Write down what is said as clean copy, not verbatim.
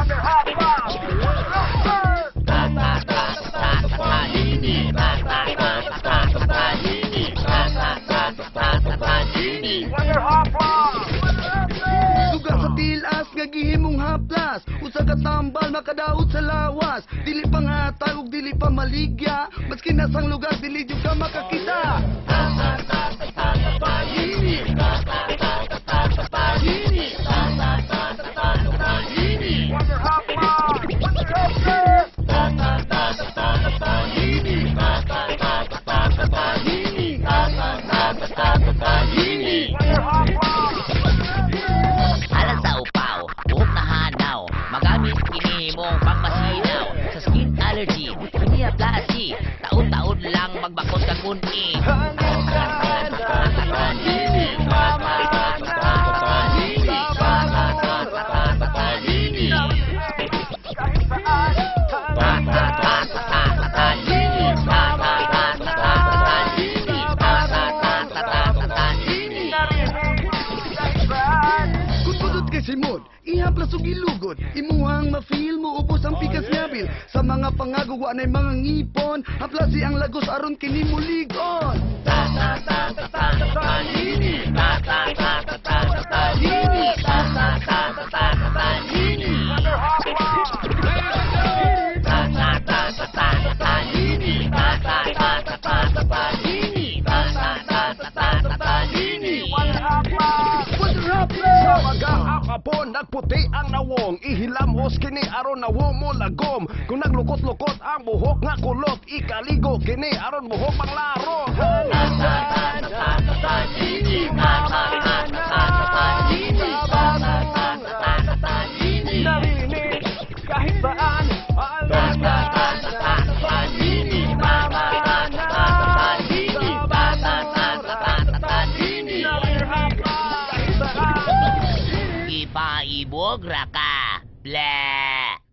Lugar sa tilas nga gihimong haplas, usa ka tambal makadaot sa lawas. Dili pa nga tawag, dili pa maligya, maski nasang lugar dili jud ka makakita. Alang sa upaw, buhok na hanaw, magamit kini mong pangmasinaw. Sa skin allergy, kini aplasi, taon-taon lang magbakot ka kuni. Simod, ihaplas og ilugod, imuhang ma-feel mo ubos ang pikas ngabil. Sa mga pangagawa na mga ngipon, haplasi ang lagos aron kini muligon. Sa mag-aakapon, nagputi ang nawong, ihilamos kini aron nawong mo lagom. Kung naglukot-lukot ang buhok nga kulot, ikaligo kini aron buhok pang laro. Narinig kahit saan, Ipaibog raka, blah.